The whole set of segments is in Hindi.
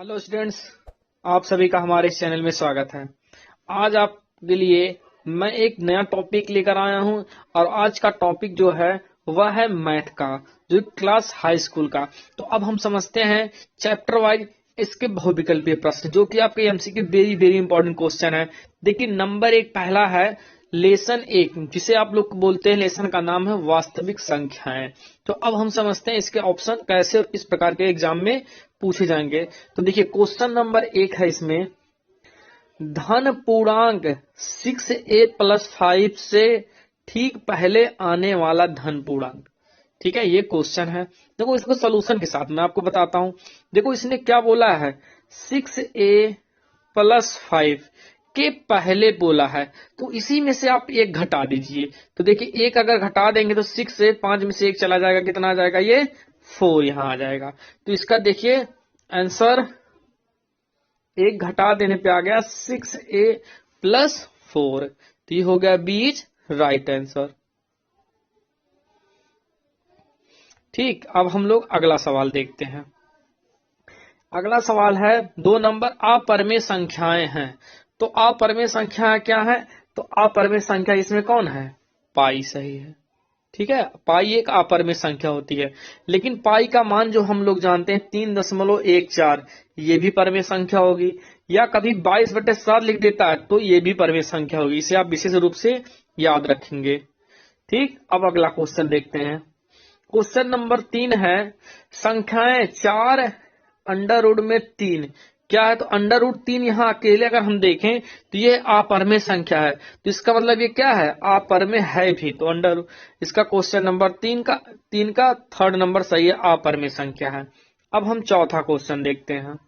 हेलो स्टूडेंट्स, आप सभी का हमारे इस चैनल में स्वागत है। आज आपके लिए मैं एक नया टॉपिक लेकर आया हूं और आज का टॉपिक जो है वह है मैथ का, जो क्लास हाई स्कूल का। तो अब हम समझते हैं चैप्टर वाइज इसके बहुविकल्पीय प्रश्न, जो कि आपके MCQ very very important question है। देखिए, नंबर एक पहला है लेसन एक, जिसे आप लोग बोलते हैं, लेसन का नाम है वास्तविक संख्याएं। तो अब हम समझते हैं इसके ऑप्शन कैसे और किस प्रकार के एग्जाम में पूछे जाएंगे। तो देखिए, क्वेश्चन नंबर एक है इसमें, धन पूर्णांक 6a+5 से ठीक पहले आने वाला धन पूर्णांक। ठीक है, ये क्वेश्चन है। देखो, इसको सोल्यूशन के साथ मैं आपको बताता हूं। देखो, इसने क्या बोला है, 6a+5 के पहले बोला है, तो इसी में से आप एक घटा दीजिए। तो देखिए, एक अगर घटा देंगे तो 6 से 5 में से एक चला जाएगा, कितना आ जाएगा, ये 4 यहां आ जाएगा। तो इसका देखिए आंसर, एक घटा देने पे आ गया 6a+4, तो ये हो गया बीच राइट आंसर। ठीक, अब हम लोग अगला सवाल देखते हैं। अगला सवाल है 2 नंबर, अपरिमेय संख्याएं हैं। तो अपरिमेय संख्या क्या है, तो अपरिमेय संख्या इसमें कौन है, पाई सही है। ठीक है, पाई एक अपरिमेय संख्या होती है, लेकिन पाई का मान जो हम लोग जानते हैं 3.14, ये भी परिमेय संख्या होगी। या कभी 22/7 लिख देता है तो ये भी परिमेय संख्या होगी। इसे आप विशेष रूप से याद रखेंगे। ठीक, अब अगला क्वेश्चन देखते हैं। क्वेश्चन नंबर 3 है, संख्याएं 4√3 क्या है, तो √3 यहाँ अकेले अगर हम देखें तो ये अपरिमेय संख्या है, तो इसका मतलब ये क्या है, अपरिमेय है भी। तो इसका क्वेश्चन नंबर 3 का थर्ड नंबर सही है, अपरिमेय संख्या है। अब हम चौथा क्वेश्चन देखते हैं।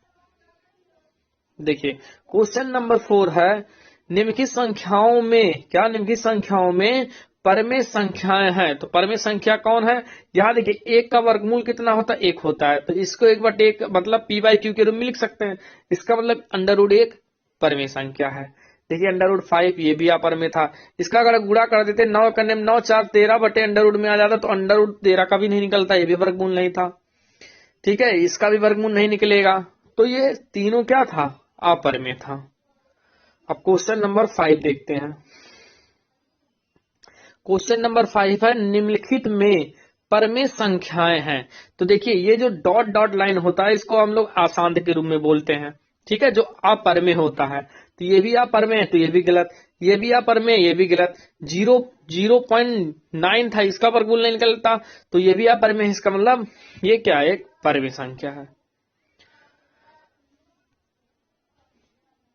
देखिए, क्वेश्चन नंबर 4 है, निम्नलिखित संख्याओं में क्या, निम्नलिखित संख्याओं में परिमेय संख्याएं हैं। तो परिमेय संख्या कौन है, यहां देखिए, एक का वर्गमूल कितना होता है, 1 होता है। तो इसको 1/1 मतलब p/q के रूप में लिख सकते हैं। इसका मतलब √1 परिमेय संख्या है। देखिए, √5 ये भी अपरिमेय था। इसका अगर गुणा कर देते 9 करने में 9 4 13 बटे √ में आ जाता, तो √13 का भी नहीं निकलता, ये भी वर्गमूल नहीं था। ठीक है, इसका भी वर्गमूल नहीं निकलेगा। तो ये तीनों क्या था, अपरिमेय था। अब क्वेश्चन नंबर 5 देखते हैं। क्वेश्चन नंबर 5 है, निम्नलिखित में परिमेय संख्याएं हैं। तो देखिए, ये जो डॉट डॉट लाइन होता है, इसको हम लोग आसांत के रूप में बोलते हैं। ठीक है, जो अपरिमेय होता है, तो ये भी अपरिमेय है, तो ये भी गलत। ये भी अपरिमेय, ये भी गलत। 0.9 था, इसका वर्गमूल नहीं निकलता, तो ये भी अपरिमेय है। इसका मतलब ये क्या है, एक परिमेय संख्या है।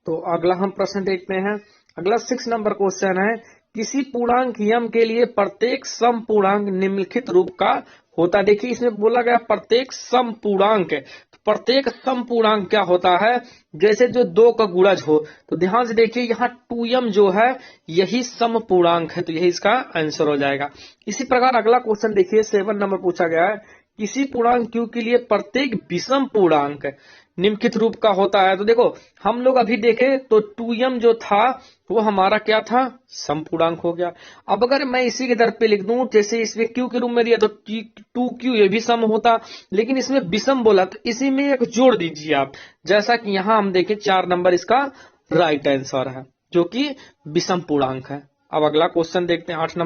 तो अगला हम प्रश्न देखते हैं। अगला 6 नंबर क्वेश्चन है, किसी पूर्णांक यम के लिए प्रत्येक सम पूर्णांक निम्नलिखित रूप का होता है। देखिए, इसमें बोला गया प्रत्येक सम पूर्णांक है। तो प्रत्येक सम पूर्णांक क्या होता है, जैसे जो 2 का गुणज हो। तो ध्यान से देखिए, यहाँ 2m जो है यही सम पूर्णांक है, तो यही इसका आंसर हो जाएगा। इसी प्रकार अगला क्वेश्चन देखिए, 7 नंबर पूछा गया है, किसी पूर्णांक q के लिए प्रत्येक विषम पूर्णांक निम्नलिखित रूप का होता है। तो देखो, हम लोग अभी देखे तो 2m जो था वो हमारा क्या था, समपूर्णांक हो गया। अब अगर मैं इसी के दर पे लिख दूं, जैसे इसमें q के रूप में दिया तो 2q ये भी सम होता, लेकिन इसमें विषम बोला, तो इसी में एक जोड़ दीजिए आप। जैसा कि यहां हम देखें 4 नंबर इसका राइट आंसर है, जो कि विषम पूर्णांक है। अब अगला क्वेश्चन देखते हैं, 8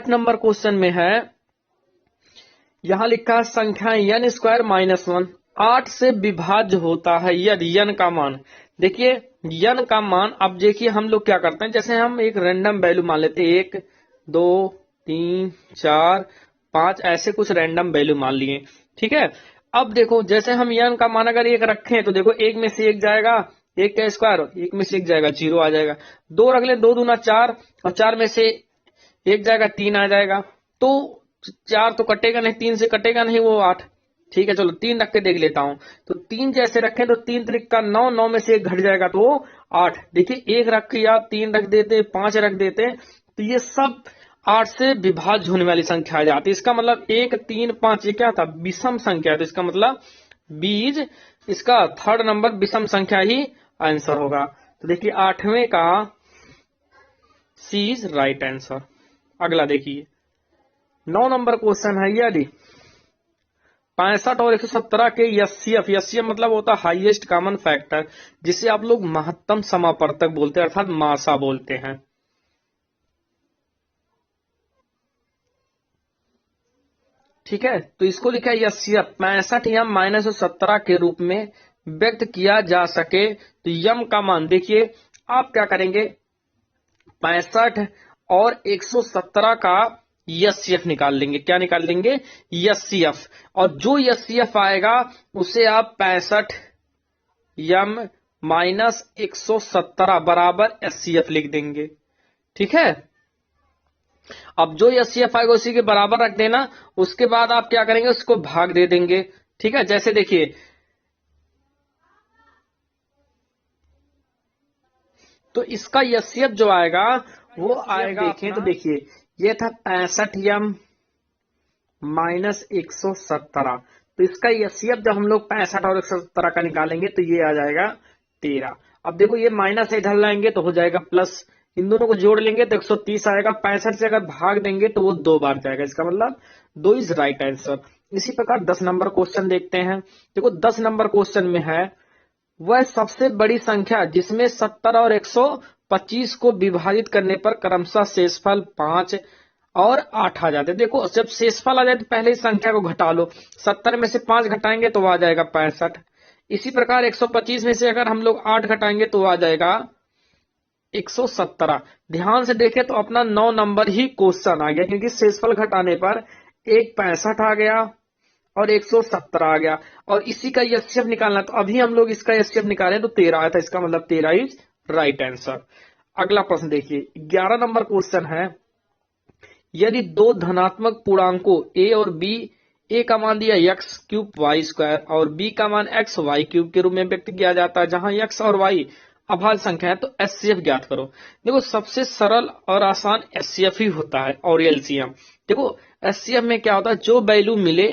नंबर क्वेश्चन में है, यहां लिखा है संख्या n² - 1 8 से विभाज्य होता है यदि n का मान। देखिए, n का मान, अब देखिए हम लोग क्या करते हैं, जैसे हम एक रैंडम वैल्यू मान लेते हैं, 1 2 3 4 5, ऐसे कुछ रैंडम वैल्यू मान लिए। ठीक है, अब देखो, जैसे हम n का मान अगर 1 रखें तो देखो, 1 में से 1 जाएगा, 1 का स्क्वायर, 1 में से 1 जाएगा, 0 आ जाएगा। 2 रख ले, 2 दूना 4, और 4 में से 1 जाएगा, 3 आ जाएगा। तो 4 तो कटेगा नहीं, 3 से कटेगा नहीं, वो 8। ठीक है, चलो 3 रख के देख लेता हूं। तो 3 जैसे रखें तो 3 त्रिक का 9, 9 में से 1 घट जाएगा तो 8। देखिए, 1 रख के या 3 रख देते, 5 रख देते, तो ये सब 8 से विभाज्य होने वाली संख्या आ जाती है। इसका मतलब 1 3 5 ये क्या था, विषम संख्या। तो इसका मतलब बीज, इसका थर्ड नंबर विषम संख्या ही आंसर होगा। तो देखिए, 8वें का सी इज राइट आंसर। अगला देखिए, 9 नंबर क्वेश्चन है, यदि 65 और 117 के एचसीएफ, एचसीएफ मतलब होता है हाईएस्ट कॉमन फैक्टर, जिसे आप लोग महत्तम समापवर्तक बोलते हैं अर्थात मासा बोलते हैं। ठीक है, तो इसको लिखा है एचसीएफ 65 यम माइनस 17 के रूप में व्यक्त किया जा सके। तो यम का मान देखिए, आप क्या करेंगे 65 और 117 का एचसीएफ निकाल लेंगे। क्या निकाल लेंगे? एचसीएफ। और जो एचसीएफ आएगा उसे आप 65 यम माइनस 117 बराबर एचसीएफ लिख देंगे। ठीक है, अब जो एचसीएफ आएगा उसी के बराबर रख देना। उसके बाद आप क्या करेंगे, उसको भाग दे देंगे। ठीक है, जैसे देखिए तो इसका एचसीएफ जो आएगा वो आएगा, देखें तो देखिए ये था 65 यम माइनस 117। तो इसका एचसीएफ जब हम लोग 65 और 117 का निकालेंगे तो ये आ जाएगा 13। अब देखो ये माइनस इधर लाएंगे तो हो जाएगा प्लस, इन दोनों को जोड़ लेंगे तो 130 आएगा। 65 से अगर भाग देंगे तो वो 2 बार जाएगा, इसका मतलब 2 इज राइट आंसर। इसी प्रकार 10 नंबर क्वेश्चन देखते हैं। देखो 10 नंबर क्वेश्चन में है वह सबसे बड़ी संख्या जिसमें 70 और 125 को विभाजित करने पर क्रमशः शेषफल 5 और 8 आ जाते। देखो जब शेषफल आ जाए तो पहले इस संख्या को घटा लो, 70 में से 5 घटाएंगे तो आ जाएगा 65। इसी प्रकार 125 में से अगर हम लोग 8 घटाएंगे तो आ जाएगा 117। ध्यान से देखें तो अपना 9 नंबर ही क्वेश्चन आ गया, क्योंकि शेषफल घटाने पर एक 65 आ गया और 117 आ गया, और इसी का एचसीएफ निकालना। तो अभी हम लोग इसका एचसीएफ निकाले तो 13 आया था, इसका मतलब 13 इज राइट आंसर। अगला प्रश्न देखिए 11 नंबर क्वेश्चन है, यदि दो धनात्मक पूर्णांकों a और b, a का मान दिया x क्यूब वाई स्क्वायर और b का मान x वाई क्यूब के रूप में व्यक्त किया जाता है, जहां x और y अभाज्य संख्या है, तो एचसीएफ ज्ञात करो। देखो सबसे सरल और आसान एचसीएफ ही होता है और एलसीएम। देखो एचसीएफ में क्या होता है, जो वैल्यू मिले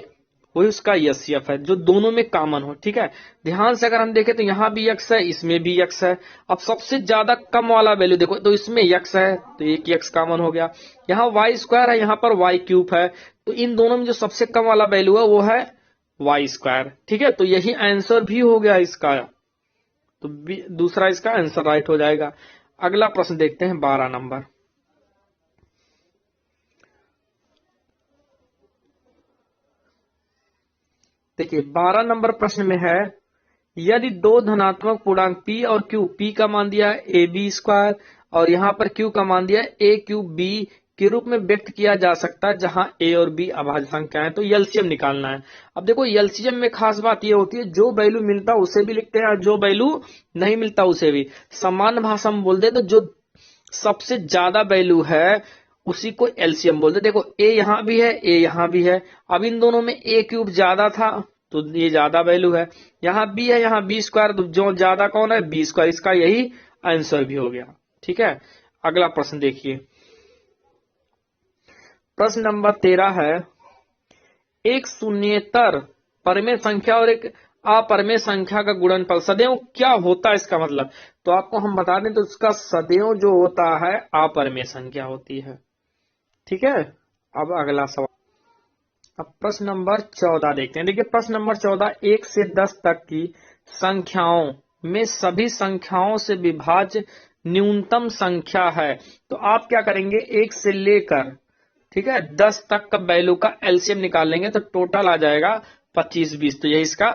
वही उसका एचसीएफ है, जो दोनों में कॉमन हो। ठीक है, ध्यान से अगर हम देखें तो यहाँ भी x है, इसमें भी x है। अब सबसे ज्यादा कम वाला वैल्यू देखो, तो इसमें x है तो एक x कॉमन हो गया। यहाँ वाई स्क्वायर है, यहाँ पर वाई क्यूब है, तो इन दोनों में जो सबसे कम वाला वैल्यू है वो है वाई स्क्वायर। ठीक है, तो यही आंसर भी हो गया इसका, तो दूसरा इसका आंसर राइट हो जाएगा। अगला प्रश्न देखते हैं 12 नंबर। देखिए 12 नंबर प्रश्न में है, यदि दो धनात्मक पूर्णांक p और q, p का मान दिया है ए बी स्क्वायर और यहाँ पर q का मान दिया है ए क्यूब बी के रूप में व्यक्त किया जा सकता है, जहां a और b अभाज्य संख्या है, तो एलसीएम निकालना है। अब देखो एलसीएम में खास बात ये होती है, जो वैल्यू मिलता है उसे भी लिखते हैं और जो वैल्यू नहीं मिलता उसे भी। सामान्य भाषा में बोलते तो जो सबसे ज्यादा वैल्यू है उसी को एलसीएम बोलते। देखो a यहाँ भी है, a यहाँ भी है, अब इन दोनों में a क्यूब ज्यादा था तो ये ज्यादा वैल्यू है, यहाँ b है, यहाँ b स्क्वायर, तो जो ज्यादा कौन है, b स्क्वायर, इसका यही आंसर भी हो गया। ठीक है, अगला प्रश्न देखिए, प्रश्न नंबर 13 है, एक शून्येतर परमेय संख्या और एक अपरमेय संख्या का गुणनफल सदैव क्या होता है, इसका मतलब तो आपको हम बता दें तो इसका सदैव जो होता है अपरमेय संख्या होती है। ठीक है, अब अगला सवाल, अब प्रश्न नंबर 14 देखते हैं। देखिए प्रश्न नंबर 14, 1 से 10 तक की संख्याओं में सभी संख्याओं से विभाज्य न्यूनतम संख्या है, तो आप क्या करेंगे 1 से लेकर ठीक है 10 तक का वैल्यू का एलसीएम निकाल लेंगे तो टोटल आ जाएगा 25 20, तो यही इसका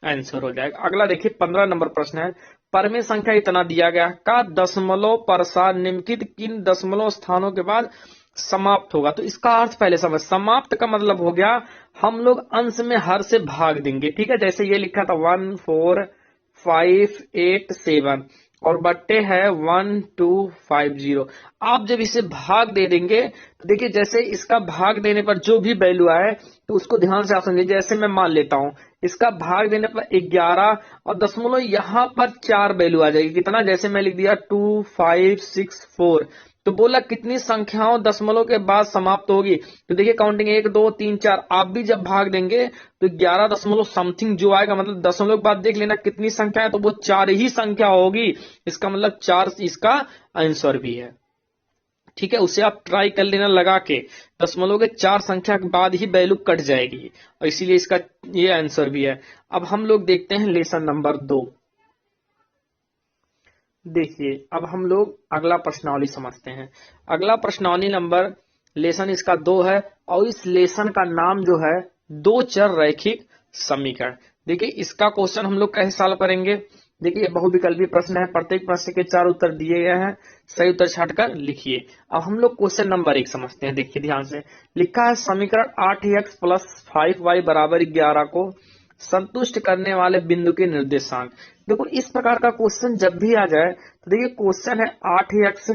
आंसर हो जाएगा। अगला देखिए 15 नंबर प्रश्न है, परमेय संख्या इतना दिया गया का दशमलव प्रसार निम्नलिखित किन दशमलव स्थानों के बाद समाप्त होगा, तो इसका अर्थ पहले समझ। समाप्त का मतलब हो गया हम लोग अंश में हर से भाग देंगे। ठीक है, जैसे ये लिखा था 1 4 5 8 7 और बट्टे है 1 2 5 0। आप जब इसे भाग दे देंगे तो देखिए जैसे इसका भाग देने पर जो भी वैल्यू आए तो उसको ध्यान से आप समझिए। जैसे मैं मान लेता हूं इसका भाग देने पर 11 और दशमलव यहाँ पर 4 वैल्यू आ जाएगी, कितना, जैसे मैं लिख दिया 2 5 6 4, तो बोला कितनी संख्याओं दशमलव के बाद समाप्त होगी, तो देखिए काउंटिंग 1 2 3 4। आप भी जब भाग देंगे तो 11 दशमलव समथिंग जो आएगा, मतलब दशमलव के बाद देख लेना कितनी संख्या है, तो वो 4 ही संख्या होगी, इसका मतलब 4 इसका आंसर भी है। ठीक है, उसे आप ट्राई कर लेना लगा के, दशमलव के 4 संख्या के बाद ही वैल्यू कट जाएगी, और इसीलिए इसका ये आंसर भी है। अब हम लोग देखते हैं लेसन नंबर 2। देखिए अब हम लोग अगला प्रश्नावली समझते हैं। अगला प्रश्नावली नंबर लेसन इसका 2 है, और इस लेसन का नाम जो है दो चर रैखिक समीकरण। देखिए इसका क्वेश्चन हम लोग कैसे सॉल्व करेंगे। देखिए बहुविकल्पी प्रश्न है, प्रत्येक प्रश्न के 4 उत्तर दिए गए हैं, सही उत्तर छांटकर लिखिए। अब हम लोग क्वेश्चन नंबर 1 समझते हैं। देखिए ध्यान से लिखा है, समीकरण 8x + 5y = 11 को संतुष्ट करने वाले बिंदु के निर्देशांक। देखो इस प्रकार का क्वेश्चन जब भी आ जाए तो देखिए क्वेश्चन है 8x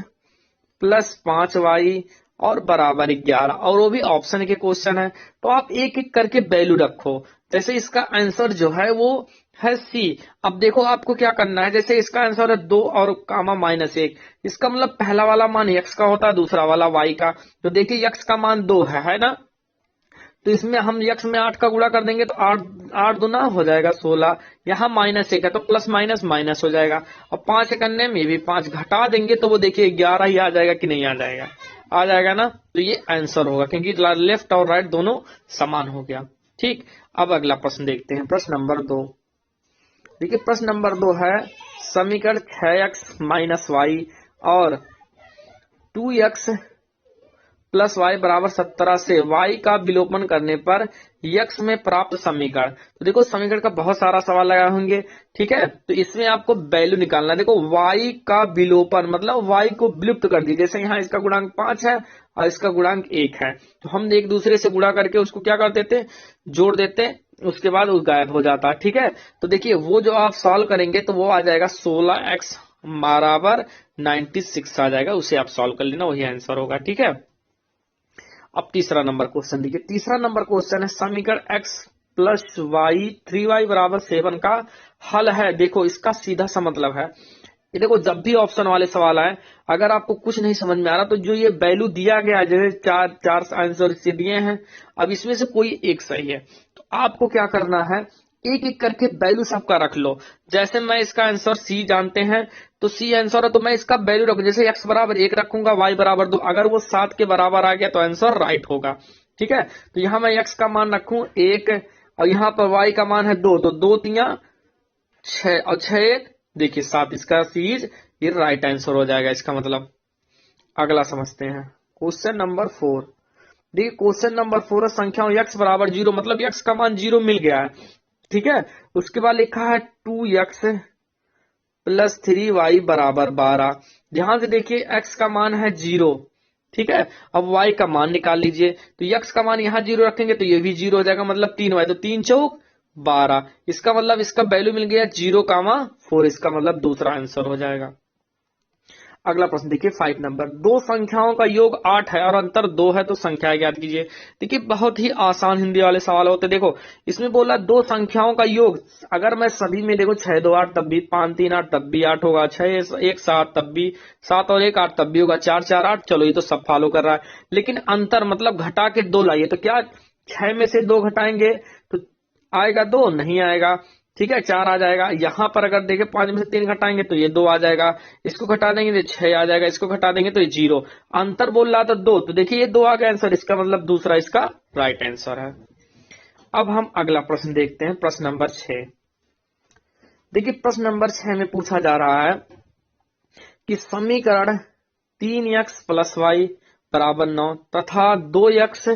+ 5y और बराबर 11, और वो भी ऑप्शन के क्वेश्चन है, तो आप एक एक करके वैल्यू रखो। जैसे इसका आंसर जो है वो है सी। अब देखो आपको क्या करना है, जैसे इसका आंसर है 2 और कामा -1, इसका मतलब पहला वाला मान x का होता है, दूसरा वाला y का। तो देखिए x का मान 2 है ना, तो इसमें हम x में 8 का गुणा कर देंगे तो 8 8 दूना हो जाएगा 16। यहाँ -1 है तो प्लस माइनस माइनस हो जाएगा, और 5 करने में भी 5 घटा देंगे तो वो देखिए 11 ही आ जाएगा कि नहीं आ जाएगा, आ जाएगा ना। तो ये आंसर होगा, क्योंकि लेफ्ट और राइट दोनों समान हो गया। ठीक, अब अगला प्रश्न देखते हैं, प्रश्न नंबर 2। देखिए प्रश्न नंबर 2 है, समीकरण 6x - y और 2x + y = 17 से y का विलोपन करने पर x में प्राप्त समीकरण। तो देखो समीकरण का बहुत सारा सवाल लगाए होंगे, ठीक है, तो इसमें आपको वैल्यू निकालना है। देखो y का विलोपन मतलब y को विलुप्त कर दीजिए, जैसे यहाँ इसका गुणांक 5 है और इसका गुणांक 1 है, तो हम एक दूसरे से गुणा करके उसको क्या कर देते, जोड़ देते, उसके बाद वो गायब हो जाता है। ठीक है, तो देखिए वो जो आप सॉल्व करेंगे तो वो आ जाएगा 16x = 96 आ जाएगा, उसे आप सॉल्व कर लेना, वही आंसर होगा। ठीक है, अब तीसरा नंबर क्वेश्चन देखिए। तीसरा नंबर क्वेश्चन है, समीकरण x + y 3y = 7 का हल है। देखो इसका सीधा सा मतलब है, ये देखो जब भी ऑप्शन वाले सवाल आए, अगर आपको कुछ नहीं समझ में आ रहा तो जो ये वैल्यू दिया गया है, जैसे चार चार आंसर इससे दिए हैं, अब इसमें से कोई एक सही है, तो आपको क्या करना है, एक एक करके वैल्यू सबका रख लो। जैसे मैं इसका आंसर सी जानते हैं, तो सी आंसर है तो मैं इसका वैल्यू रखूं, जैसे x = 1 रखूंगा, y = 2, अगर वो 7 के बराबर आ गया तो आंसर राइट होगा। ठीक है, तो यहां मैं x का मान रखूं 1, और यहाँ पर y का मान है 2, तो 2 3 6 और 6 1 देखिए 7, इसका सीज ये राइट आंसर हो जाएगा इसका मतलब। अगला समझते हैं क्वेश्चन नंबर 4। देखिए क्वेश्चन नंबर 4 है, संख्याओं x = 0, मतलब x का मान 0 मिल गया है। ठीक है, उसके बाद लिखा है 2x + 3y = 12। ध्यान से देखिए x का मान है 0, ठीक है, अब y का मान निकाल लीजिए, तो x का मान यहाँ 0 रखेंगे तो ये भी 0 हो जाएगा, मतलब 3y, तो 3 चौक 12, इसका मतलब इसका वैल्यू मिल गया 0,4, इसका मतलब दूसरा आंसर हो जाएगा। अगला प्रश्न देखिए 5 नंबर, दो संख्याओं का योग 8 है और अंतर 2 है, तो संख्या ज्ञात कीजिए। देखिए बहुत ही आसान हिंदी वाले सवाल होते हैं। देखो इसमें बोला दो संख्याओं का योग, अगर मैं सभी में देखो 6 2 8 तब भी, 5 3 8 तब भी 8 होगा, 6 1 7 तब भी, 7 और 1 8 तब भी होगा, 4 4 8, चलो ये तो सब फॉलो कर रहा है। लेकिन अंतर मतलब घटा के 2 लाइए, तो क्या 6 में से 2 घटाएंगे तो आएगा 2, नहीं आएगा। ठीक है, 4 आ जाएगा। यहां पर अगर देखें 5 में से 3 घटाएंगे तो ये 2 आ जाएगा, इसको घटा देंगे तो 6 आ जाएगा, इसको घटा देंगे तो ये 0। अंतर बोल रहा था 2, तो देखिए ये 2 आ गया आंसर, इसका मतलब दूसरा इसका राइट आंसर है। अब हम अगला प्रश्न देखते हैं, प्रश्न नंबर 6। देखिए प्रश्न नंबर 6 में पूछा जा रहा है कि समीकरण 3x + y = 9 तथा 2x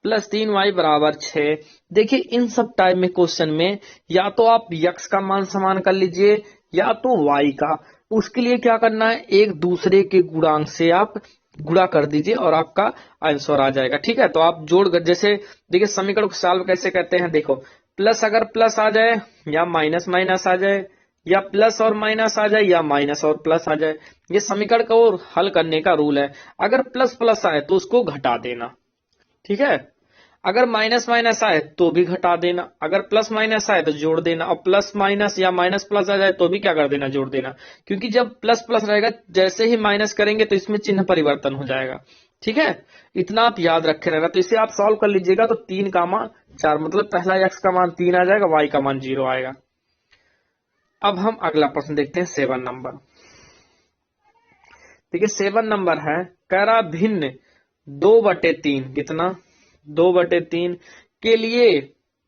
+ 3y = 6। देखिए इन सब टाइप में क्वेश्चन में या तो आप x का मान समान कर लीजिए या तो y का, उसके लिए क्या करना है, एक दूसरे के गुणांक से आप गुणा कर दीजिए और आपका आंसर आ जाएगा। ठीक है, तो आप जोड़, जैसे देखिए समीकरण को सॉल्व कैसे करते हैं, देखो प्लस अगर प्लस आ जाए या माइनस माइनस आ जाए, या प्लस और माइनस आ जाए या माइनस और प्लस आ जाए, ये समीकरण को हल करने का रूल है। अगर प्लस प्लस आए तो उसको घटा देना, ठीक है, अगर माइनस माइनस आए तो भी घटा देना, अगर प्लस माइनस आए तो जोड़ देना, और प्लस माइनस या माइनस प्लस आ जाए तो भी क्या कर देना, जोड़ देना। क्योंकि जब प्लस प्लस रहेगा, जैसे ही माइनस करेंगे तो इसमें चिन्ह परिवर्तन हो जाएगा। ठीक है, इतना आप याद रखे रहना। तो इसे आप सॉल्व कर लीजिएगा, तो 3,4 मतलब पहला x का मान 3 आ जाएगा, y का मान 0 आएगा। अब हम अगला प्रश्न देखते हैं 7 नंबर। ठीक है 7 नंबर है, कह रहा भिन्न 2/3 कितना 2/3 के लिए,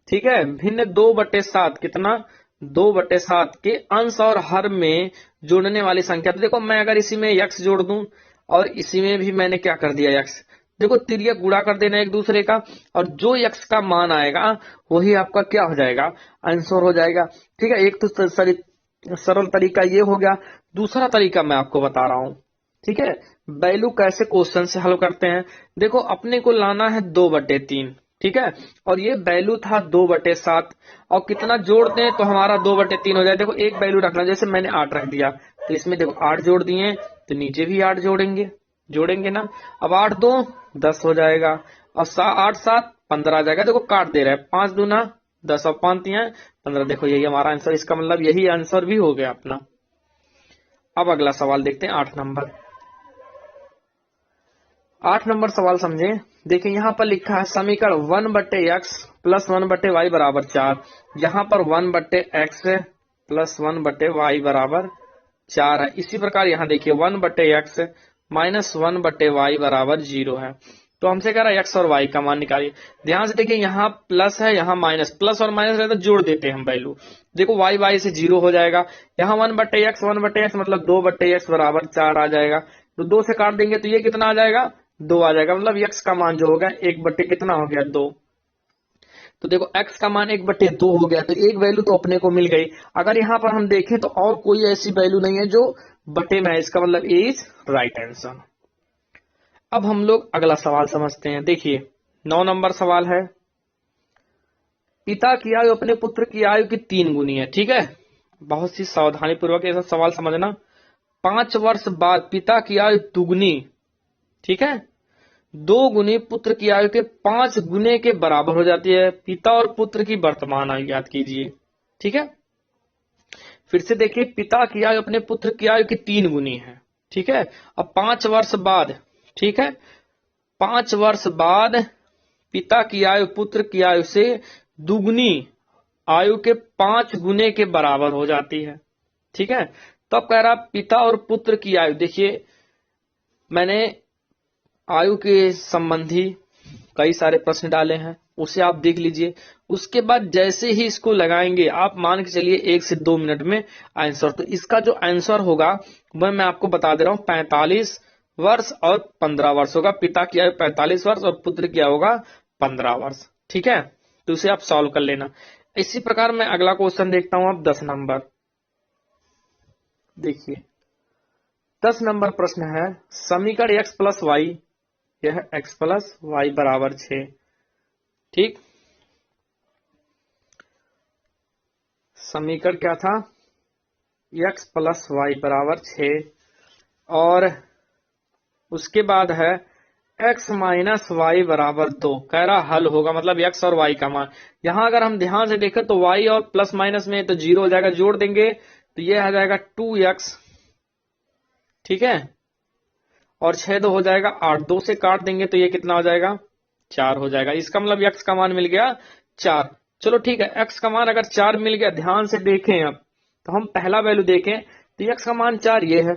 ठीक है भिन्न 2/7 कितना 2/7 के अंश और हर में जोड़ने वाली संख्या। तो देखो मैं अगर इसी में x जोड़ दूं और इसी में भी मैंने क्या कर दिया x, देखो तिर्यक गुणा कर देना एक दूसरे का, और जो x का मान आएगा वही आपका क्या हो जाएगा, आंसर हो जाएगा। ठीक है, एक तो सरल तरीका ये हो गया। दूसरा तरीका मैं आपको बता रहा हूं, ठीक है वैल्यू कैसे क्वेश्चन से हल करते हैं। देखो अपने को लाना है 2/3, ठीक है, और ये वैल्यू था 2/7, और कितना जोड़ते हैं तो हमारा 2/3 हो जाए। देखो एक वैल्यू रखना, जैसे मैंने 8 रख दिया तो इसमें देखो 8 जोड़ दिए तो नीचे भी 8 जोड़ेंगे ना। अब 8 2 10 हो जाएगा, और 8 7 15 आ जाएगा। देखो काट दे रहा है, 5 दूना 10 और 5 3 15। देखो यही हमारा आंसर, इसका मतलब यही आंसर भी हो गया अपना। अब अगला सवाल देखते हैं 8 नंबर। 8 नंबर सवाल समझे। देखिए यहाँ पर लिखा है समीकरण 1/x प्लस 1/y बराबर 4। यहाँ पर 1/x प्लस 1/y बराबर 4 है। इसी प्रकार यहाँ देखिए 1/x माइनस 1/y बराबर 0 है। तो हमसे कह रहा है x और y का मान निकालिए। ध्यान से देखिए यहाँ प्लस है, यहाँ माइनस, प्लस और माइनस रहता है तो जोड़ देते हैं हम वैल्यू। देखो y से 0 हो जाएगा, यहाँ 1/x मतलब 2/x बराबर 4 आ जाएगा। तो 2 से काट देंगे तो ये कितना आ जाएगा, 2 आ जाएगा। मतलब x का मान जो होगा 1/, कितना हो गया 2। तो देखो x का मान 1/2 हो गया, तो एक वैल्यू तो अपने को मिल गई। अगर यहाँ पर हम देखें तो और कोई ऐसी वैल्यू नहीं है जो बटे में है, इसका मतलब ए इज राइट आंसर। अब हम लोग अगला सवाल समझते हैं। देखिए 9 नंबर सवाल है, पिता की आयु अपने पुत्र की आयु की 3 गुनी है। ठीक है, बहुत सी सावधानी पूर्वक ऐसा सवाल समझना। 5 वर्ष बाद पिता की आयु दुगनी, ठीक है 2 गुनी पुत्र की आयु के 5 गुने के बराबर हो जाती है। पिता और पुत्र की वर्तमान आयु याद कीजिए। ठीक है, फिर से देखिए पिता की आयु अपने पुत्र की आयु की 3 गुनी है। ठीक है, अब 5 वर्ष बाद, ठीक है 5 वर्ष बाद पिता की आयु पुत्र की आयु से दुगनी आयु के 5 गुने के बराबर हो जाती है। ठीक है, तो अब कह रहा पिता और पुत्र की आयु। देखिए मैंने आयु के संबंधी कई सारे प्रश्न डाले हैं, उसे आप देख लीजिए। उसके बाद जैसे ही इसको लगाएंगे आप मान के चलिए 1 से 2 मिनट में आंसर। तो इसका जो आंसर होगा वह मैं आपको बता दे रहा हूं, 45 वर्ष और 15 वर्ष होगा। पिता की आयु 45 वर्ष और पुत्र की आयु होगा 15 वर्ष। ठीक है, तो इसे आप सॉल्व कर लेना। इसी प्रकार मैं अगला क्वेश्चन देखता हूं। अब 10 नंबर देखिए, 10 नंबर प्रश्न है समीकरण x प्लस वाई, यह x प्लस वाई बराबर 6। ठीक, समीकरण क्या था, x प्लस वाई बराबर 6, और उसके बाद है x माइनस वाई बराबर 2। कह रहा हल होगा, मतलब x और y का मान। यहां अगर हम ध्यान से देखें तो y और प्लस माइनस में तो 0 हो जाएगा, जोड़ देंगे तो यह आ जाएगा 2x। ठीक है, और 6 2 हो जाएगा 8, 2 से काट देंगे तो ये कितना हो जाएगा 4 हो जाएगा। इसका मतलब x का मान मिल गया 4। चलो ठीक है, x का मान अगर 4 मिल गया, ध्यान से देखें अब तो हम पहला वैल्यू देखें तो x का मान 4 ये है,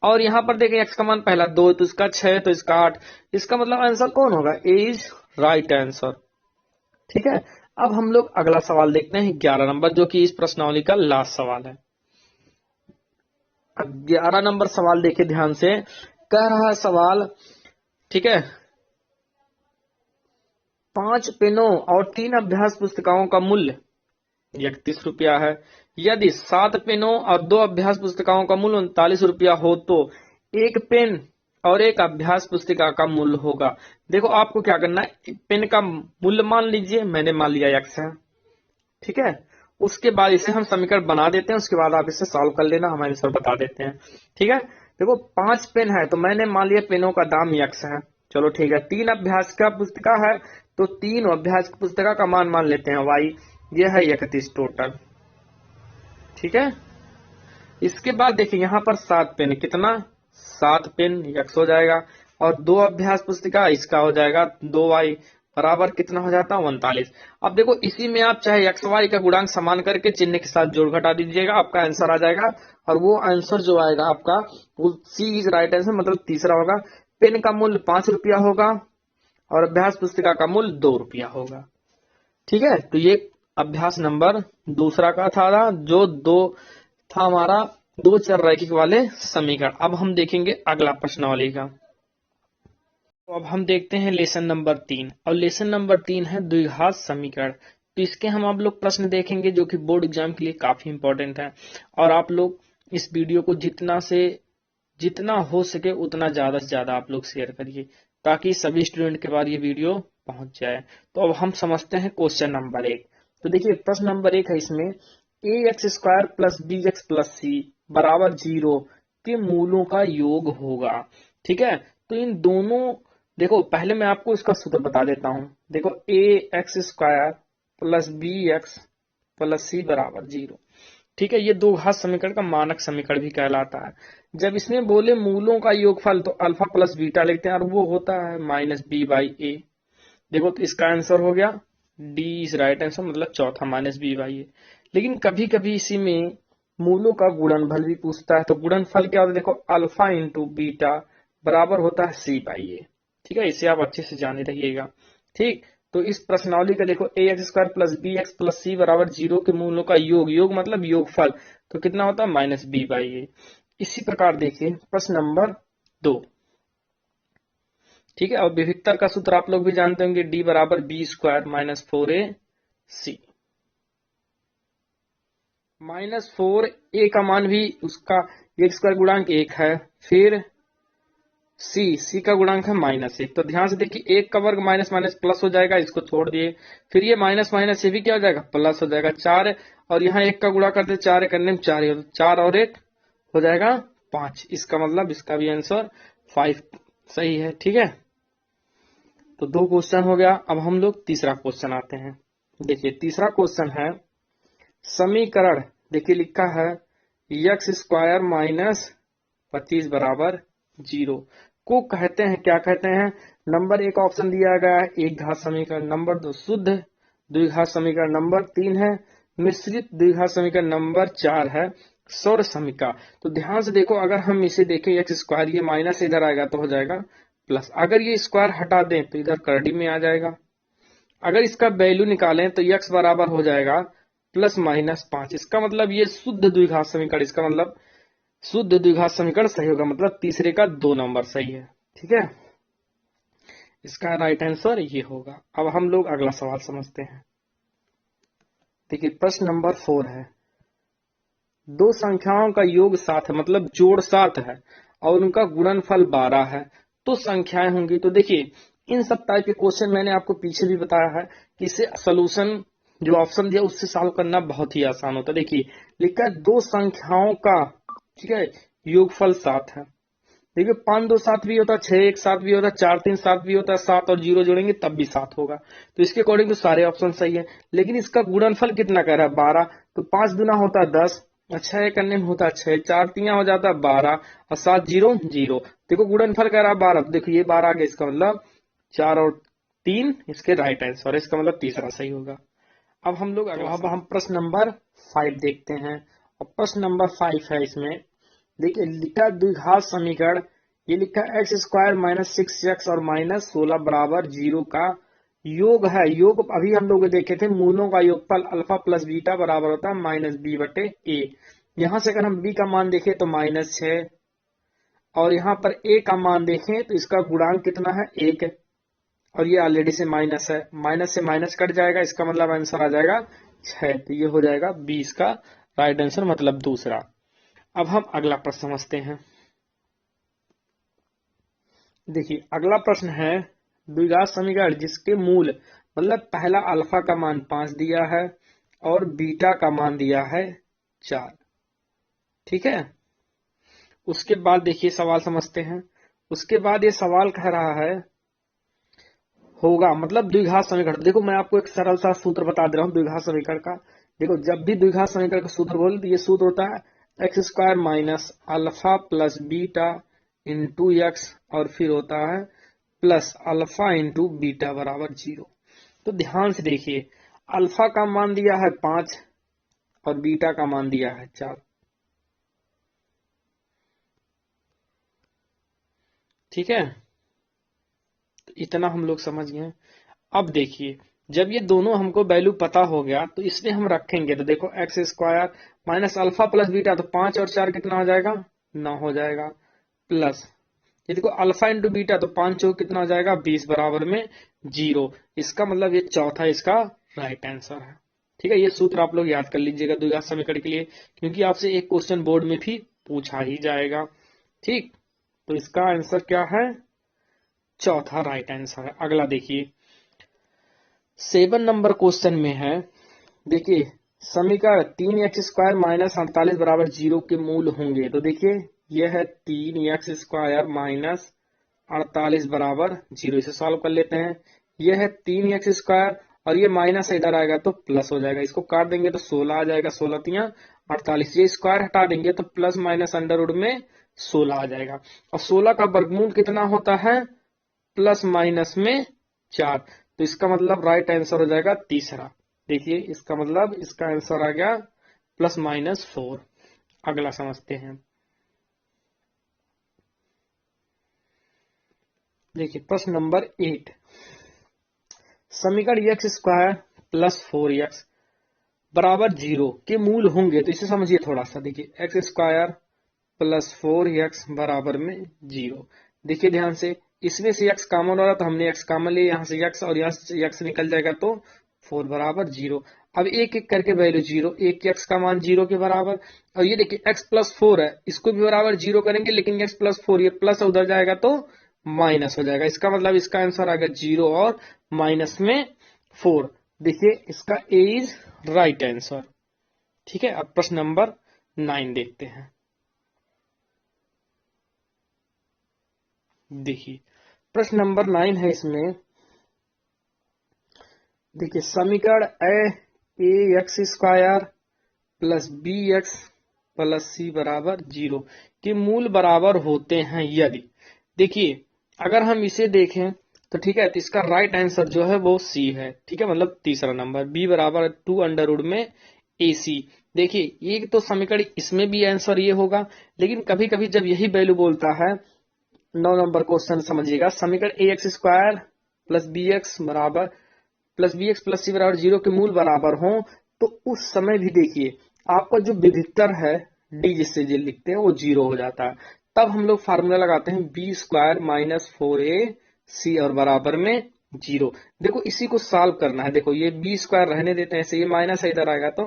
और यहां पर देखें x का मान पहला 2 तो इसका 6 तो इसका 8। इसका मतलब आंसर कौन होगा, ए इज राइट आंसर। ठीक है, अब हम लोग अगला सवाल देखते हैं 11 नंबर, जो कि इस प्रश्नावली का लास्ट सवाल है। 11 नंबर सवाल देखिए ध्यान से, कह रहा है सवाल, ठीक है 5 पेनों और 3 अभ्यास पुस्तिकाओं का मूल्य 31 रुपया है। यदि 7 पेनों और 2 अभ्यास पुस्तिकाओं का मूल्य 39 रुपया हो तो एक पेन और एक अभ्यास पुस्तिका का मूल्य होगा। देखो आपको क्या करना है, पेन का मूल्य मान लीजिए, मैंने मान लिया x है। ठीक है, उसके बाद इसे हम समीकरण बना देते हैं, उसके बाद आप इसे सॉल्व कर लेना, हम आंसर बता देते हैं। ठीक है, देखो 5 पेन है तो मैंने मान लिया पेनों का दाम x है। चलो ठीक है, 3 अभ्यास का पुस्तिका है तो 3 अभ्यास की पुस्तिका का मान लेते हैं y, यह है 31 टोटल। ठीक है, इसके बाद देखिए यहाँ पर 7 पेन, कितना 7 पेन x हो जाएगा, और 2 अभ्यास पुस्तिका इसका हो जाएगा 2y, बराबर कितना हो जाता है 39। अब देखो इसी में आप चाहे एक्स वाई का गुणांक समान करके चिन्ह के साथ जोड़ घटा दीजिएगा, आपका आंसर आ जाएगा। और वो आंसर जो आएगा आपका वो सी इज राइट आंसर, मतलब तीसरा होगा। पेन का मूल्य 5 रुपया होगा और अभ्यास पुस्तिका का मूल्य 2 रुपया होगा। ठीक है, तो ये अभ्यास नंबर दूसरा का था, जो दो था हमारा दो चर रैखिक वाले समीकरण। अब हम देखेंगे अगला प्रश्नावली का। तो अब हम देखते हैं लेसन नंबर 3, और लेसन नंबर 3 है द्विघात समीकरण। तो इसके हम आप लोग प्रश्न देखेंगे जो कि बोर्ड एग्जाम के लिए काफी इंपॉर्टेंट है। और आप लोग इस वीडियो को जितना हो सके उतना ज्यादा से ज्यादा आप लोग शेयर करिए, ताकि सभी स्टूडेंट के पास ये वीडियो पहुंच जाए। तो अब हम समझते हैं क्वेश्चन नंबर 1। तो देखिए प्रश्न नंबर 1 है, इसमें a x square plus b x plus c बराबर 0 के मूलों का योग होगा। ठीक है, तो इन दोनों, देखो पहले मैं आपको इसका सूत्र बता देता हूं। देखो a x square plus b x plus c बराबर 0। ठीक है, ये दो घात समीकरण का मानक समीकरण भी कहलाता है। जब इसमें बोले मूलों का योगफल तो अल्फा प्लस बीटा लिखते हैं, और वो होता है माइनस बी बाई ए। देखो तो इसका आंसर हो गया डी इज राइट आंसर, मतलब चौथा माइनस बी बाई ए। लेकिन कभी कभी इसी में मूलों का गुणनफल भी पूछता है, तो गुणनफल क्या होता है, देखो अल्फा इंटू बीटा बराबर होता है सी बाई ए। ठीक है, इसे आप अच्छे से जाने रहिएगा। ठीक, तो इस प्रश्नावली का देखो a x square plus b x plus c बराबर 0 के मूलों का योग मतलब योगफल, तो कितना होता है माइनस बी बाई ए। इसी प्रकार देखिए प्रश्न नंबर 2। ठीक है, और विभक्तर का सूत्र आप लोग भी जानते होंगे, डी बराबर बी स्क्वायर माइनस 4 ए सी। माइनस 4 ए का मान भी उसका एक स्क्वायर गुणांक 1 है, फिर सी का गुणांक है -1। तो ध्यान से देखिए 1 का वर्ग माइनस माइनस प्लस हो जाएगा, इसको छोड़ दिए। फिर ये माइनस माइनस ये भी क्या हो जाएगा, प्लस हो जाएगा। 4 और यहाँ 1 का गुणा करते 4 करने में 4 ही, 4 और 1 हो जाएगा 5। इसका मतलब इसका भी आंसर 5 सही है। ठीक है, तो 2 क्वेश्चन हो गया। अब हम लोग तीसरा क्वेश्चन आते हैं। देखिए तीसरा क्वेश्चन है समीकरण, देखिए लिखा है एक्स स्क्वायर माइनस 25 बराबर 0 को कहते हैं, क्या कहते हैं। नंबर 1 ऑप्शन दिया गया है एक घात समीकरण, नंबर 2 शुद्ध द्विघात समीकरण, नंबर 3 है मिश्रित द्विघात समीकरण, नंबर 4 है सौर समीकरण। तो ध्यान से देखो, अगर हम इसे देखें एक्स स्क्वायर, ये माइनस इधर आएगा तो हो जाएगा प्लस, अगर ये स्क्वायर हटा दें तो इधर करड़ी में आ जाएगा। अगर इसका वैल्यू निकालें तो एक्स बराबर हो जाएगा प्लस माइनस 5। इसका मतलब ये शुद्ध द्विघात समीकरण, इसका मतलब शुद्ध द्विघात समीकरण सही होगा, मतलब तीसरे का 2 नंबर सही है। ठीक है, इसका राइट आंसर ये होगा। अब हम लोग अगला सवाल समझते हैं। देखिए प्रश्न नंबर 4 है, दो संख्याओं का योग 7 है, मतलब जोड़ 7 है और उनका गुणनफल 12 है, तो संख्याएं होंगी। तो देखिए इन सब टाइप के क्वेश्चन मैंने आपको पीछे भी बताया है कि इसे सोल्यूशन जो ऑप्शन दिया उससे सॉल्व करना बहुत ही आसान होता है। देखिए लिखा है दो संख्याओं का, ठीक है, योगफल 7 है। देखिए 5 2 7 भी होता है, 6 1 7 भी होता है, 4 3 7 भी होता है, 7 और 0 जोड़ेंगे तब भी 7 होगा। तो इसके अकॉर्डिंग तो सारे ऑप्शन सही है। लेकिन इसका गुणनफल कितना कह रहा है 12, तो 5 दुना होता है 10, 6 करने में होता है 6, 4 तिया हो जाता है 12 और 7 0 0। देखो गुणनफल कह रहा है 12, देखो ये 12 आ गया, इसका मतलब 4 और 3 इसके राइट आंसर, इसका मतलब तीसरा सही होगा। अब हम लोग अब हम प्रश्न नंबर 5 देखते हैं। और प्रश्न नंबर 5 है, इसमें देखिए लिखा द्विघात समीकरण, ये लिखा एक्स स्क्वायर माइनस 6x और माइनस 16 बराबर 0 का योग है। योग अभी हम लोग देखे थे, मूलों का योगफल अल्फा प्लस बीटा बराबर होता है माइनस बी बटे ए। यहां से अगर हम बी का मान देखें तो -6, और यहाँ पर ए का मान देखें तो इसका गुणांक कितना है 1 है, और ये ऑलरेडी से माइनस है, माइनस से माइनस कट जाएगा, इसका मतलब आंसर आ जाएगा 6। तो ये हो जाएगा 20 का राइट आंसर, मतलब दूसरा। अब हम अगला प्रश्न समझते हैं। देखिए अगला प्रश्न है द्विघात समीकरण जिसके मूल, मतलब पहला अल्फा का मान 5 दिया है और बीटा का मान दिया है 4। ठीक है, उसके बाद देखिए सवाल समझते हैं। उसके बाद ये सवाल कह रहा है होगा, मतलब द्विघात समीकरण। देखो मैं आपको एक सरल सा सूत्र बता दे रहा हूँ द्विघात समीकरण का। देखो जब भी द्विघात समीकरण का सूत्र बोले तो ये सूत्र होता है x square minus alpha plus beta into x, और फिर होता है प्लस अल्फा इंटू बीटा बराबर 0। तो ध्यान से देखिए, अल्फा का मान दिया है 5 और बीटा का मान दिया है 4। ठीक है, तो इतना हम लोग समझ गए। अब देखिए, जब ये दोनों हमको वैल्यू पता हो गया तो इसमें हम रखेंगे, तो देखो x square minus alpha plus beta, तो 5 और 4 कितना हो जाएगा, 9 हो जाएगा। प्लस ये देखो अल्फा इंटू बीटा, तो 5 चौक कितना हो जाएगा, 20 बराबर में 0। इसका मतलब ये चौथा इसका राइट आंसर है। ठीक है, ये सूत्र आप लोग याद कर लीजिएगा द्विघात समीकरण के लिए, क्योंकि आपसे एक क्वेश्चन बोर्ड में भी पूछा ही जाएगा। ठीक, तो इसका आंसर क्या है, चौथा राइट आंसर है। अगला देखिए, 7 नंबर क्वेश्चन में है, देखिए समीकरण 3x² माइनस 48 बराबर 0 के मूल होंगे। तो देखिए यह है 3x² माइनस 48 बराबर 0, इसे सॉल्व कर लेते हैं। यह है 3x² और ये माइनस इधर आएगा तो प्लस हो जाएगा, इसको काट देंगे तो 16 आ जाएगा, 16 तिया 48, ये स्क्वायर हटा देंगे तो प्लस माइनस अंडर रूट में 16 आ जाएगा। और 16 का वर्गमूल कितना होता है, प्लस माइनस में 4, तो इसका मतलब राइट आंसर हो जाएगा तीसरा। देखिए इसका मतलब इसका आंसर आ गया प्लस माइनस 4। अगला समझते हैं, देखिए प्रश्न नंबर 8, समीकरण x² प्लस 4x बराबर 0 के मूल होंगे। तो इसे समझिए थोड़ा सा, देखिए x² प्लस 4x बराबर में 0। देखिए ध्यान से, इसमें से x कॉमन हो रहा तो हमने x कॉमन लिया, यहाँ से x और यहाँ से x निकल जाएगा तो 4 बराबर 0। अब एक एक करके वैल्यू 0, एक x का मान 0 के बराबर, और ये देखिए x प्लस 4 है, इसको भी बराबर 0 करेंगे, लेकिन x प्लस 4 ये प्लस उधर जाएगा तो माइनस हो जाएगा। इसका मतलब इसका आंसर आ गया 0 और माइनस में 4। देखिए इसका ए इज राइट आंसर। ठीक है, अब प्रश्न नंबर 9 देखते हैं। देखिए प्रश्न नंबर 9 है, इसमें देखिए समीकरण ax² plus bx plus c बराबर 0 के मूल बराबर होते हैं यदि। देखिए अगर हम इसे देखें तो ठीक है, तो इसका राइट आंसर जो है वो c है। ठीक है, मतलब तीसरा नंबर, b बराबर 2 अंडर रूट में ac। देखिए ये तो समीकरण, इसमें भी आंसर ये होगा, लेकिन कभी कभी जब यही वैल्यू बोलता है, 9 नंबर क्वेश्चन समझिएगा, समीकरण ax² प्लस bx बराबर प्लस सी बराबर 0 के मूल बराबर हो, तो उस समय भी देखिए आपका जो विभित्तर है डी जिससे जे लिखते हैं वो 0 हो जाता है। तब हम लोग फार्मूला लगाते हैं b² माइनस 4ac और बराबर में 0। देखो इसी को सॉल्व करना है, देखो ये b² रहने देते हैं ऐसे, ये माइनस इधर आएगा तो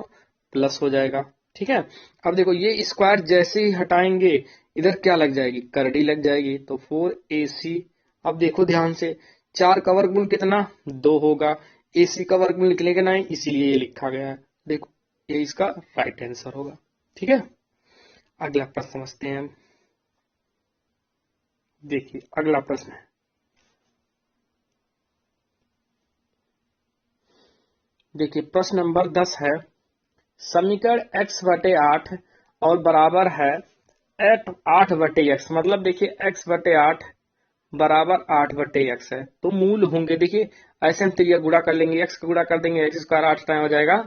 प्लस हो जाएगा। ठीक है, अब देखो ये स्क्वायर जैसे ही हटाएंगे इधर क्या लग जाएगी, करड़ी लग जाएगी, तो 4ac। अब देखो ध्यान से, 4 का वर्गमूल कितना, 2 होगा, एसी का वर्गमूल निकलेगा नहीं, इसीलिए ये लिखा गया है। देखो ये इसका राइट आंसर होगा। ठीक है, अगला प्रश्न समझते हैं हम। देखिए अगला प्रश्न है, देखिए प्रश्न नंबर 10 है, समीकरण x/8 और बराबर है 8/x, मतलब देखिए x/8 बराबर 8/x है, तो मूल होंगे। देखिए ऐसे हम त्रिया गुणा कर लेंगे, x का गुणा कर देंगे, x² 8 टाइम हो जाएगा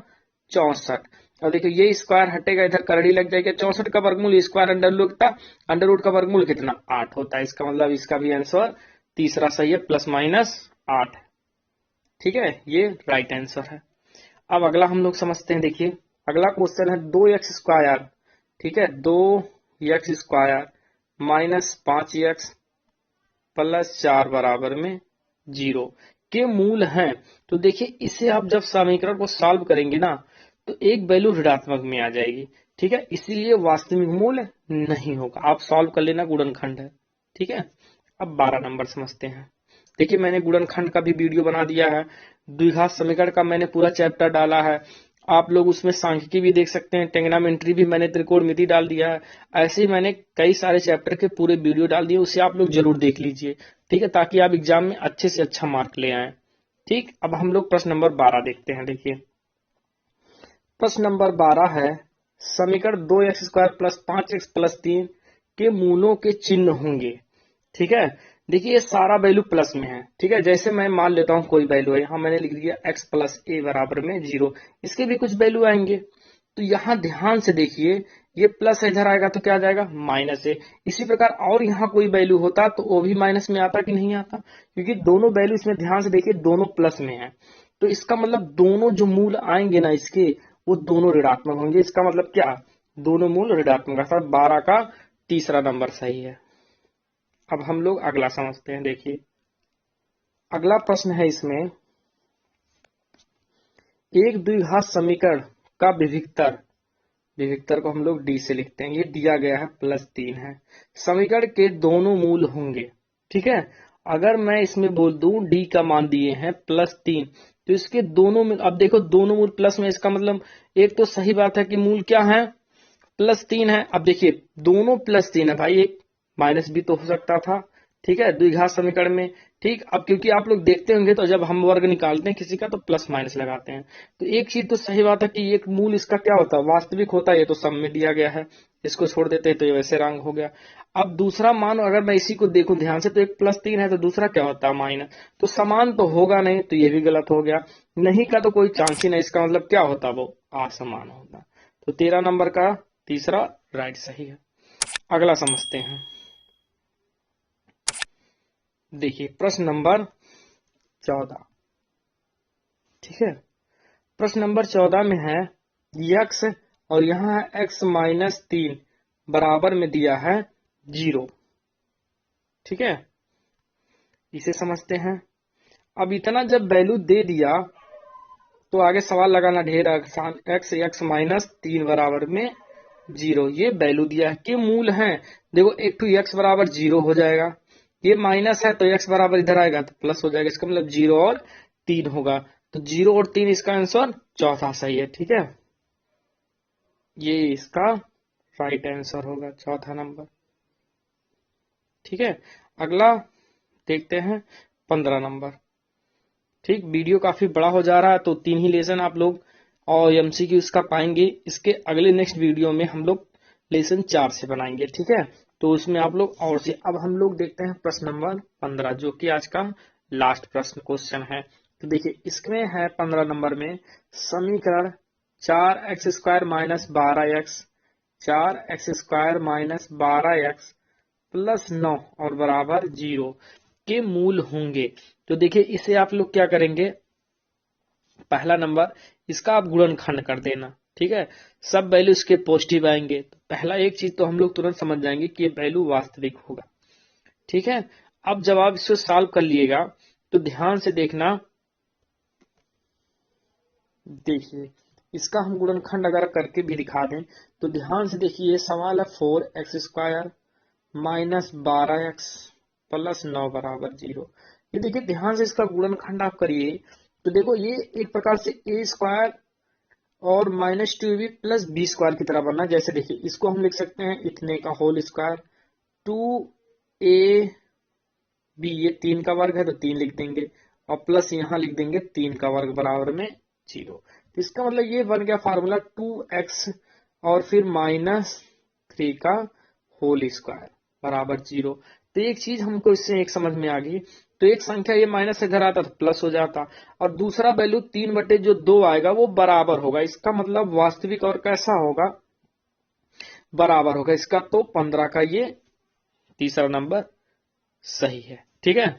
64। और देखिए ये स्क्वायर हटेगा, इधर करड़ी लग जाएगी, 64 का वर्गमूल स्क्वायर अंडर रूट का वर्गमूल कितना, 8 होता है। इसका मतलब इसका भी आंसर तीसरा सही है, प्लस माइनस 8। ठीक है, ये राइट आंसर है। अब अगला हम लोग समझते हैं, देखिए अगला क्वेश्चन है 2x²। ठीक है, 2x² माइनस 5x प्लस 4 बराबर में 0 के मूल हैं। तो देखिए इसे आप जब समीकरण को सॉल्व करेंगे ना, तो एक वैल्यू ऋणात्मक में आ जाएगी। ठीक है, इसीलिए वास्तविक मूल्य नहीं होगा, आप सॉल्व कर लेना, गुणनखंड है। ठीक है, अब 12 नंबर समझते हैं। देखिए मैंने गुणनखंड का भी वीडियो बना दिया है, द्विघात समीकरण का मैंने पूरा चैप्टर डाला है, आप लोग उसमें सांख्यिकी भी देख सकते हैं, ट्रिग्नोमेट्री भी मैंने, त्रिकोणमिति डाल दिया है। ऐसे ही मैंने कई सारे चैप्टर के पूरे वीडियो डाल दिए, उसे आप लोग जरूर देख लीजिए। ठीक है, ताकि आप एग्जाम में अच्छे से अच्छा मार्क ले आए। ठीक, अब हम लोग प्रश्न नंबर 12 देखते हैं। देखिए प्रश्न नंबर 12 है, समीकरण 2x² प्लस 5x प्लस 3 के मूलों के चिन्ह होंगे। ठीक है, देखिए ये सारा वैल्यू प्लस में है, ठीक है। जैसे मैं मान लेता हूँ कोई वैल्यू है, यहाँ मैंने लिख दिया x प्लस ए बराबर में 0, इसके भी कुछ वैल्यू आएंगे। तो यहाँ ध्यान से देखिए, ये प्लस इधर आएगा तो क्या आ जाएगा, माइनस है। इसी प्रकार और यहाँ कोई वैल्यू होता तो वो भी माइनस में आता कि नहीं आता, क्योंकि दोनों वैल्यू इसमें ध्यान से देखिए दोनों प्लस में है। तो इसका मतलब दोनों जो मूल आएंगे ना इसके, वो दोनों ऋणात्मक होंगे। इसका मतलब क्या, दोनों मूल ऋणात्मक, अर्थात 12 का तीसरा नंबर सही है। अब हम लोग अगला समझते हैं। देखिए अगला प्रश्न है, इसमें एक द्विघात समीकरण का विभक्तर, विभक्तर को हम लोग डी से लिखते हैं, ये दिया गया है +3 है, समीकरण के दोनों मूल होंगे, ठीक है। अगर मैं इसमें बोल दूं डी का मान दिए हैं +3, तो इसके दोनों में, अब देखो दोनों मूल प्लस में, इसका मतलब एक तो सही बात है कि मूल क्या है, +3 है। अब देखिए दोनों +3 है भाई, एक माइनस भी तो हो सकता था, ठीक है, द्विघात समीकरण में, ठीक। अब क्योंकि आप लोग देखते होंगे तो जब हम वर्ग निकालते हैं किसी का तो प्लस माइनस लगाते हैं, तो एक चीज तो सही बात है कि एक मूल इसका क्या होता है, वास्तविक होता है, ये तो सम में दिया गया है, इसको छोड़ देते हैं तो ये वैसे रंग हो गया। अब दूसरा मान अगर मैं इसी को देखूं ध्यान से, तो एक +3 है तो दूसरा क्या होता है माइनस, तो समान तो होगा नहीं, तो ये भी गलत हो गया, नहीं का तो कोई चांस ही नहीं, इसका मतलब क्या होता वो असमान होता। तो 13 नंबर का तीसरा राइट सही है। अगला समझते हैं। देखिए प्रश्न नंबर 14, ठीक है। प्रश्न नंबर 14 में है x और यहाँ है x-3 बराबर में दिया है 0, ठीक है। इसे समझते हैं। अब इतना जब वैल्यू दे दिया तो आगे सवाल लगाना ढेर आसान, x-3 बराबर में 0, ये वैल्यू दिया है कि मूल है। देखो एक तो x बराबर 0 हो जाएगा, ये माइनस है तो x बराबर इधर आएगा तो प्लस हो जाएगा, इसका मतलब 0 और 3 होगा, तो 0 और 3 इसका आंसर चौथा सही है, ठीक है। ये इसका राइट आंसर होगा, चौथा नंबर, ठीक है। अगला देखते हैं 15 नंबर, ठीक। वीडियो काफी बड़ा हो जा रहा है तो 3 ही लेसन आप लोग और एमसीक्यू इसका पाएंगे। इसके अगले नेक्स्ट वीडियो में हम लोग लेसन 4 से बनाएंगे, ठीक है। तो उसमें आप लोग और से, अब हम लोग देखते हैं प्रश्न नंबर 15, जो कि आज का लास्ट प्रश्न क्वेश्चन है। तो देखिए इसमें है 15 नंबर में समीकरण 4x² minus 12x, 4x² minus 12x plus 9 और बराबर 0 के मूल होंगे। तो देखिए इसे आप लोग क्या करेंगे, पहला नंबर इसका आप गुणनखंड कर देना, ठीक है। सब वैल्यू इसके पॉजिटिव आएंगे, तो पहला एक चीज तो हम लोग तुरंत समझ जाएंगे कि ये वैल्यू वास्तविक होगा, ठीक है। अब जब आप इसको सॉल्व कर लिएगा तो ध्यान से देखना, देखिए इसका हम गुणनखंड अगर करके भी दिखा दें तो ध्यान से देखिए, ये सवाल है 4x² माइनस 12x प्लस 9 बराबर 0। ये देखिए ध्यान से इसका गुणनखंड आप करिए तो देखो ये एक प्रकार से a² और -2ab प्लस b² की तरह बनना। जैसे देखिए इसको हम लिख सकते हैं इतने का होल स्क्वायर, 2ab, ये 3 का वर्ग है तो 3 लिख देंगे और प्लस यहाँ लिख देंगे 3 का वर्ग बराबर में 0। तो इसका मतलब ये बन गया फार्मूला 2x और फिर -3 का होल स्क्वायर बराबर 0। तो एक चीज हमको इससे एक समझ में आ गई, तो एक संख्या ये माइनस से इधर आता तो प्लस हो जाता, और दूसरा वैल्यू 3/2 आएगा वो बराबर होगा, इसका मतलब वास्तविक और कैसा होगा, बराबर होगा इसका। तो 15 का ये तीसरा नंबर सही है, ठीक है।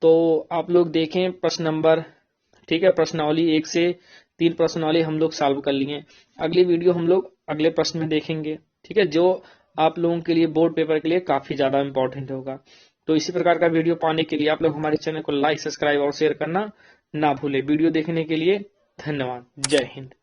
तो आप लोग देखें प्रश्न नंबर, ठीक है, प्रश्नावली 1 से 3 प्रश्नावली हम लोग सॉल्व कर लिए। अगली वीडियो हम लोग अगले प्रश्न में देखेंगे, ठीक है, जो आप लोगों के लिए बोर्ड पेपर के लिए काफी ज्यादा इंपॉर्टेंट होगा। तो इसी प्रकार का वीडियो पाने के लिए आप लोग हमारे चैनल को लाइक, सब्सक्राइब और शेयर करना ना भूले। वीडियो देखने के लिए धन्यवाद। जय हिंद।